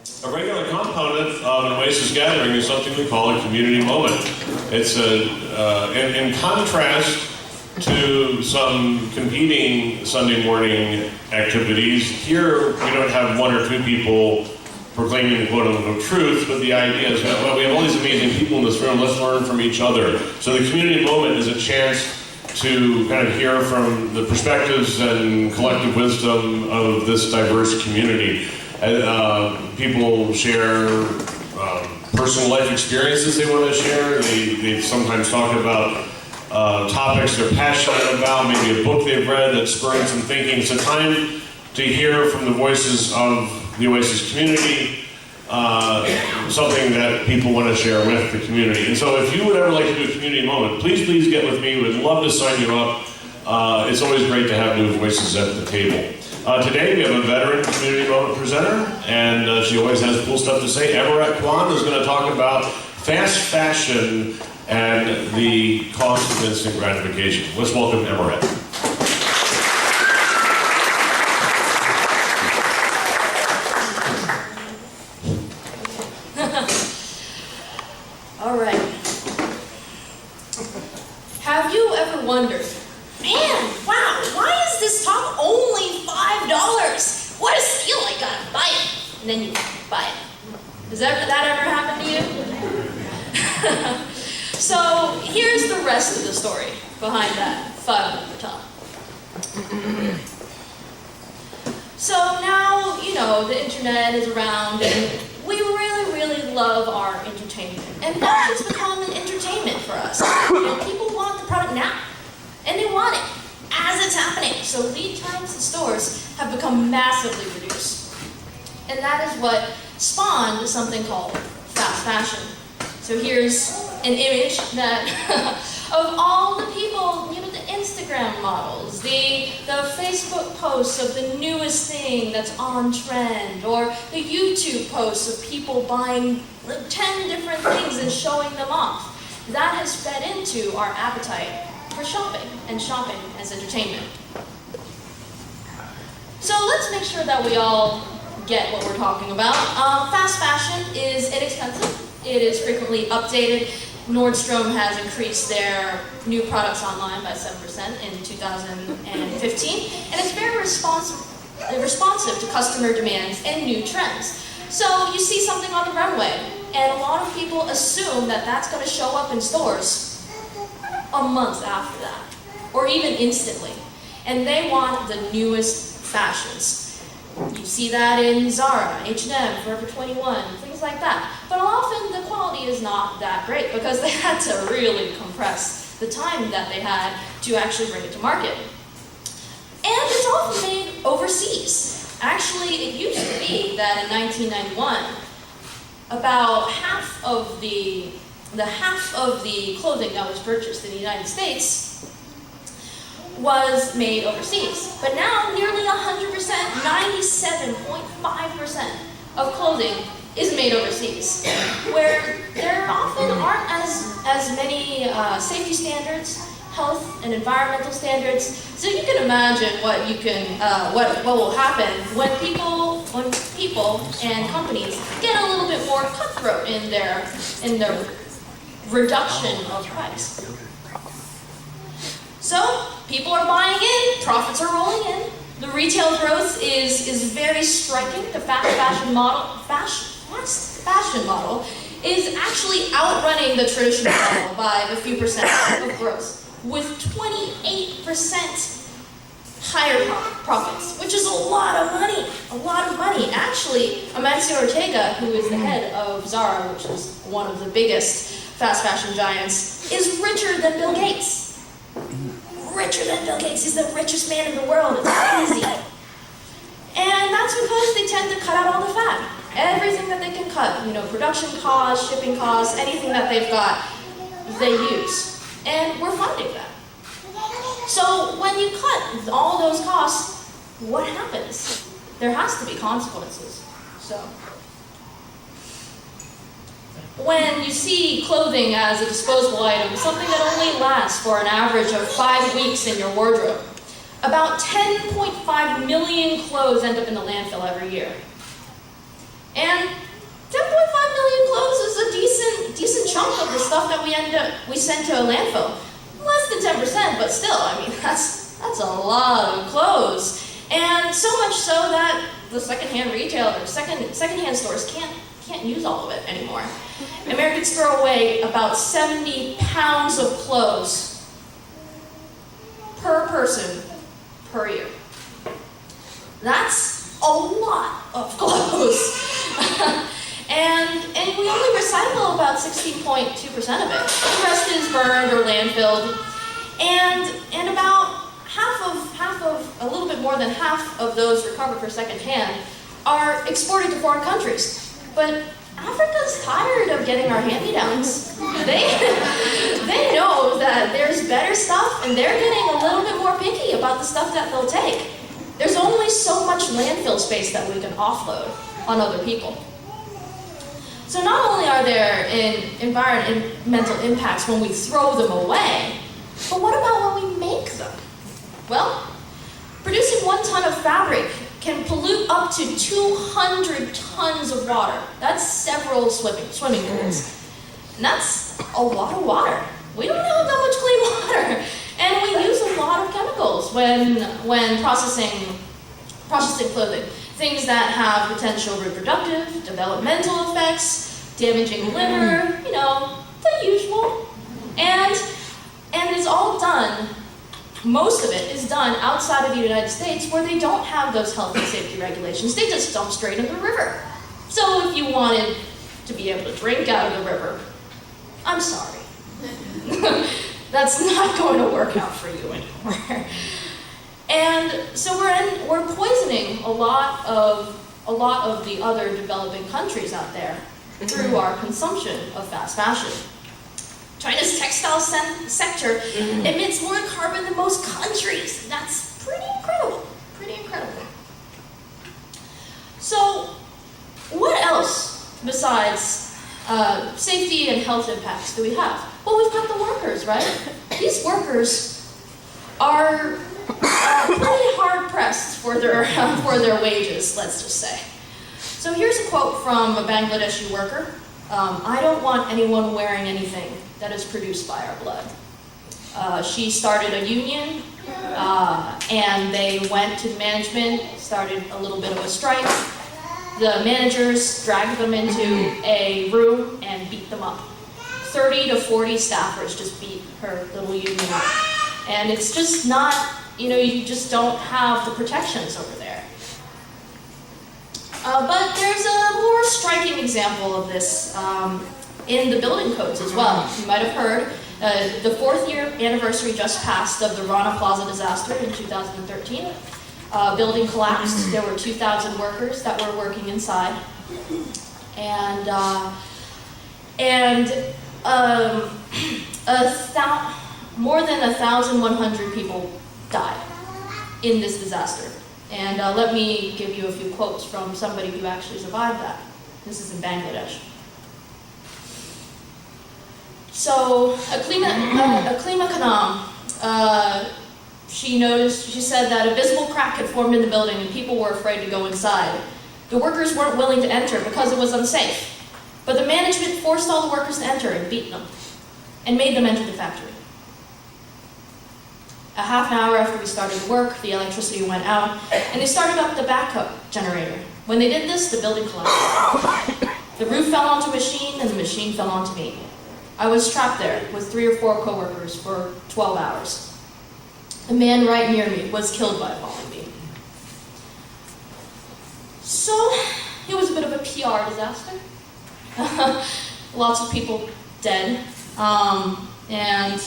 A regular component of an Oasis gathering is something we call a community moment. It's in contrast to some competing Sunday morning activities. Here, we don't have one or two people proclaiming the quote-unquote truth, but the idea is that, well, we have all these amazing people in this room, let's learn from each other. So the community moment is a chance to kind of hear from the perspectives and collective wisdom of this diverse community. People share personal life experiences they want to share. They sometimes talk about topics they're passionate about, maybe a book they've read that spurred some thinking. It's a time to hear from the voices of the Oasis community, something that people want to share with the community. And so if you would ever like to do a community moment, please get with me. We'd love to sign you up. It's always great to have new voices at the table. Today we have a veteran community moment presenter, and she always has cool stuff to say. Amorette Kwan is going to talk about fast fashion and the cost of instant gratification. Let's welcome Amorette. All right. Have you ever wondered, man, wow, why is this top only $5? What a steal, I gotta buy it. And then you buy it. Does that ever happen to you? So here's the rest of the story behind that $5 top. So now, you know, the internet is around and we really love our entertainment. And now it's become an entertainment for us. And people want the product now. And they want it as it's happening. So lead times in stores have become massively reduced. And that is what spawned something called fast fashion. So here's an image that of all the people, you know, the Instagram models, the Facebook posts of the newest thing that's on trend, or the YouTube posts of people buying like 10 different things and showing them off. That has fed into our appetite for shopping, and shopping as entertainment. So let's make sure that we all get what we're talking about. Fast fashion is inexpensive. It is frequently updated. Nordstrom has increased their new products online by 7% in 2015, and it's very responsive to customer demands and new trends. So you see something on the runway, and a lot of people assume that that's going to show up in stores a month after that, or even instantly. And they want the newest fashions. You see that in Zara, H&M, Forever 21, things like that. But often the quality is not that great because they had to really compress the time that they had to actually bring it to market. And it's often made overseas. Actually, it used to be that in 1991, about half of the clothing that was purchased in the United States was made overseas. But now nearly 100%, 97.5% of clothing is made overseas, where there often aren't as many safety standards, health and environmental standards. So you can imagine what will happen when people and companies get a little bit more cutthroat in their reduction of price. So people are buying in, profits are rolling in. The retail growth is very striking. The fast fashion model is actually outrunning the traditional model by a few percent of growth, with 28% higher profits, which is a lot of money. Actually, Amancio Ortega, who is the head of Zara, which is one of the biggest fast fashion giants, is richer than Bill Gates. Richer than Bill Gates. He's the richest man in the world. It's crazy. And that's because they tend to cut out all the fat. Everything that they can cut, you know, production costs, shipping costs, anything that they've got, they use. And we're funding that. So when you cut all those costs, what happens? There has to be consequences. So when you see clothing as a disposable item, something that only lasts for an average of 5 weeks in your wardrobe, about 10.5 million clothes end up in the landfill every year. And we send to a landfill. Less than 10%, but still, I mean, that's a lot of clothes. And so much so that the secondhand retailers, secondhand stores can't use all of it anymore. Americans throw away about 70 pounds of clothes per person per year. That's a lot of clothes. and we only recycle about 16.2% of it. The rest is burned or landfilled. And about a little bit more than half of those recovered for secondhand are exported to foreign countries. But Africa's tired of getting our hand-me-downs. They know that there's better stuff, and they're getting a little bit more picky about the stuff that they'll take. There's only so much landfill space that we can offload on other people. So not only are there environmental impacts when we throw them away, but what about when we make them? Well, producing 1 ton of fabric can pollute up to 200 tons of water. That's several swimming pools. And that's a lot of water. We don't have that much clean water. And we use a lot of chemicals when processing clothing. Things that have potential reproductive, developmental effects, damaging liver, the usual. And it's all done, most of it is done outside of the United States where they don't have those health and safety regulations. They just dump straight in the river. So if you wanted to be able to drink out of the river, I'm sorry. That's not going to work out for you anymore. And so we're poisoning a lot of the other developing countries out there through our consumption of fast fashion. China's textile sector emits more carbon than most countries. That's pretty incredible. So, what else besides safety and health impacts do we have? Well, we've got the workers, right? These workers are pretty hard pressed for their wages, let's just say. So here's a quote from a Bangladeshi worker. I don't want anyone wearing anything that is produced by our blood. She started a union, and they went to management, started a little bit of a strike. The managers dragged them into a room and beat them up. 30 to 40 staffers just beat her little union up. And it's just not, you just don't have the protections over there. But there's a more striking example of this in the building codes as well. You might have heard the 4th year anniversary just passed of the Rana Plaza disaster in 2013. Building collapsed. There were 2,000 workers that were working inside, and more than 1,100 people died in this disaster. And let me give you a few quotes from somebody who actually survived that. This is in Bangladesh. So, Aklima Khanam, she said that a visible crack had formed in the building and people were afraid to go inside. The workers weren't willing to enter because it was unsafe. But the management forced all the workers to enter and beat them, and made them enter the factory. A half an hour after we started the work, the electricity went out, and they started up the backup generator. When they did this, the building collapsed. The roof fell onto a machine, and the machine fell onto me. I was trapped there with 3 or 4 coworkers for 12 hours. The man right near me was killed by a falling beam. So, it was a bit of a PR disaster. Lots of people dead. And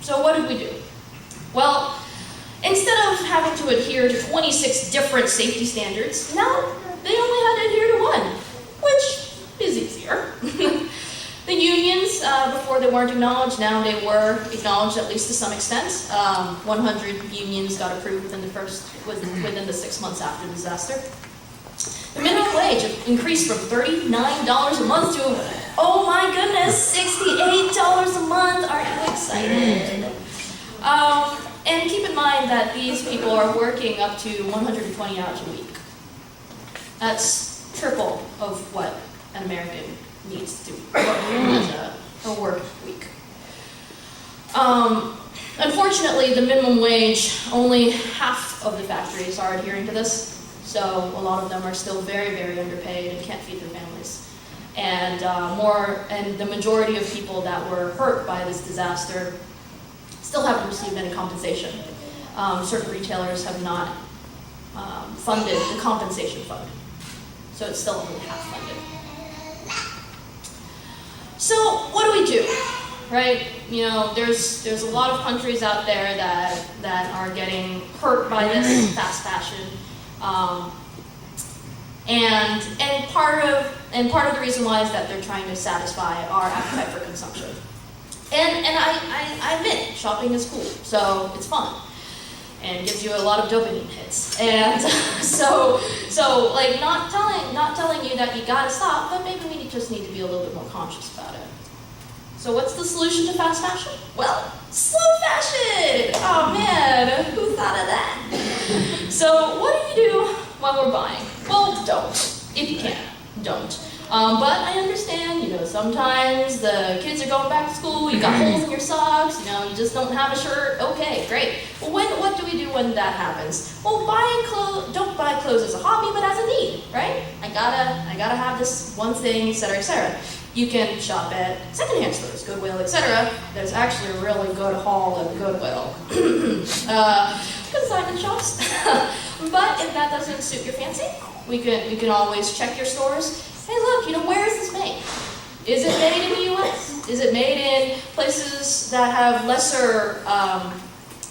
so what did we do? Well, instead of having to adhere to 26 different safety standards, now they only had to adhere to 1, which is easier. The unions, before they weren't acknowledged, now they were acknowledged at least to some extent. 100 unions got approved within the 6 months after the disaster. The minimum wage increased from $39 a month to, oh my goodness, $68 a month. Are you excited? And keep in mind that these people are working up to 120 hours a week. That's triple of what an American needs to work a work week. Unfortunately, the minimum wage, only half of the factories are adhering to this, so a lot of them are still very, very underpaid and can't feed their families. And the majority of people that were hurt by this disaster still haven't received any compensation. Certain retailers have not funded the compensation fund, so it's still only half funded. So what do we do, right? You know, there's a lot of countries out there that are getting hurt by this fast fashion, and part of the reason why is that they're trying to satisfy our appetite for consumption. And I admit, shopping is cool, so it's fun, and gives you a lot of dopamine hits. And so like not telling you that you gotta stop, but maybe we just need to be a little bit more conscious about it. So what's the solution to fast fashion? Well, slow fashion! Oh man, who thought of that? So what do you do while we're buying? Well, don't. If you can, don't. But I understand, you know, sometimes the kids are going back to school, you got holes in your socks, you know, you just don't have a shirt. Okay, great. Well, what do we do when that happens? Well, don't buy clothes as a hobby, but as a need, right? I gotta have this one thing, etc., etc. You can shop at secondhand stores, Goodwill, etc. There's actually a really good haul at Goodwill. Consignment shops. But if that doesn't suit your fancy, we can always check your stores. Hey, look, you know, where is this made? Is it made in the U.S.? Is it made in places that have lesser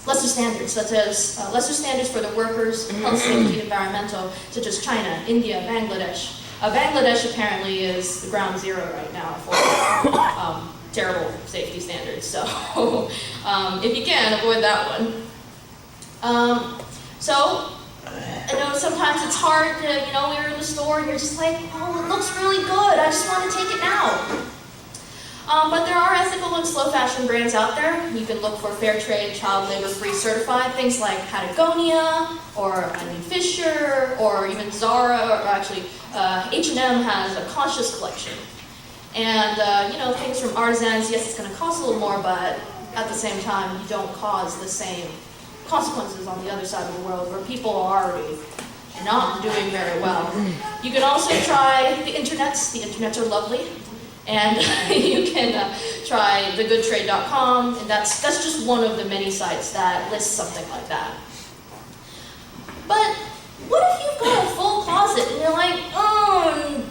standards, such as lesser standards for the workers, health, safety, environmental, such as China, India, Bangladesh? Bangladesh apparently is the ground zero right now for terrible safety standards. So if you can, avoid that one. I know sometimes it's hard to, you know, you're in the store and you're just like, oh, it looks really good, I just want to take it now. But there are ethical and slow fashion brands out there. You can look for fair trade, child labor-free certified, things like Patagonia, or Eileen Fisher, or even Zara, or actually H&M has a conscious collection. And, you know, things from artisans, yes, it's going to cost a little more, but at the same time, you don't cause the same consequences on the other side of the world where people are already not doing very well. You can also try the internets. The internets are lovely. And you can try thegoodtrade.com, and that's just one of the many sites that lists something like that. But what if you've got a full closet and you're like, oh,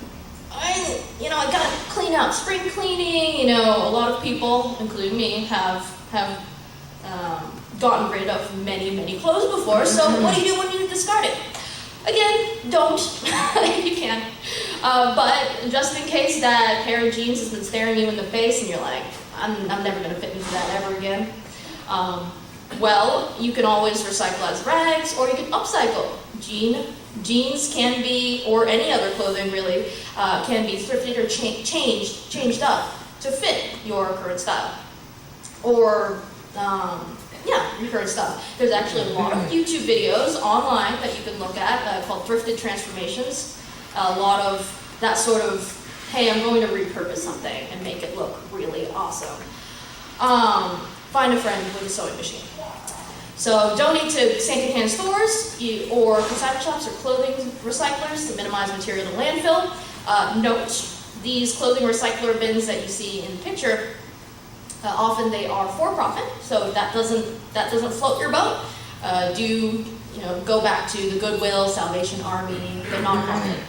I gotta clean out, spring cleaning. You know, a lot of people, including me, have gotten rid of many clothes before. So what do you do when you discard it? Again, don't if you can. But just in case that pair of jeans has been staring you in the face and you're like, I'm never going to fit into that ever again. Well, you can always recycle as rags, or you can upcycle. Jeans can be, or any other clothing really, can be thrifted or changed up to fit your current style. Or, your current stuff. There's actually a lot of YouTube videos online that you can look at called Thrifted Transformations. A lot of that sort of, hey, I'm going to repurpose something and make it look really awesome. Find a friend with a sewing machine. So donate to secondhand stores or consignment shops or clothing recyclers to minimize material to landfill. Note, these clothing recycler bins that you see in the picture, often they are for profit, so if that doesn't float your boat, go back to the Goodwill, Salvation Army, the nonprofit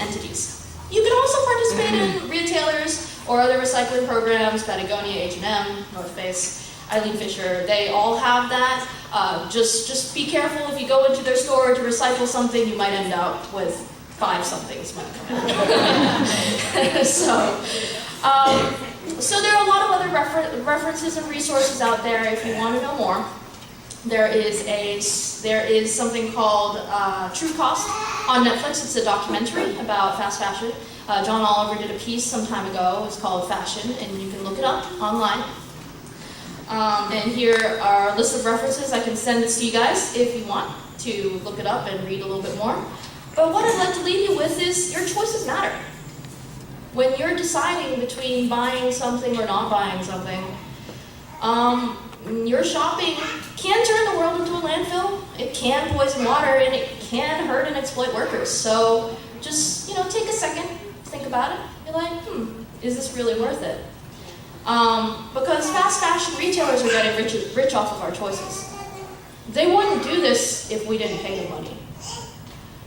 entities. You can also participate in retailers or other recycling programs, Patagonia, H&M, North Face, Eileen Fisher, they all have that. Just be careful if you go into their store to recycle something, you might end up with 5 somethings might come out. So there are a lot of other references and resources out there if you want to know more. There is something called True Cost on Netflix. It's a documentary about fast fashion. John Oliver did a piece some time ago. It's called Fashion, and you can look it up online. And here are a list of references. I can send this to you guys if you want to look it up and read a little bit more. But what I'd like to leave you with is your choices matter. when you're deciding between buying something or not buying something, your shopping can turn the world into a landfill. It can poison water, and it can hurt and exploit workers. So just, take a second, think about it. Be like, is this really worth it? Because fast fashion retailers are getting rich off of our choices. They wouldn't do this if we didn't pay them money.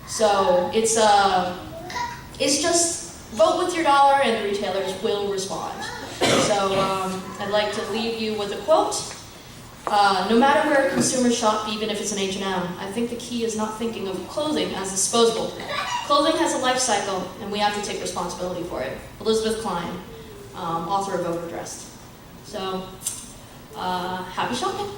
So it's just vote with your dollar, and the retailers will respond. So I'd like to leave you with a quote. No matter where consumers shop, even if it's an H&M, I think the key is not thinking of clothing as disposable. Clothing has a life cycle, and we have to take responsibility for it. Elizabeth Klein, author of Overdressed. So, happy shopping.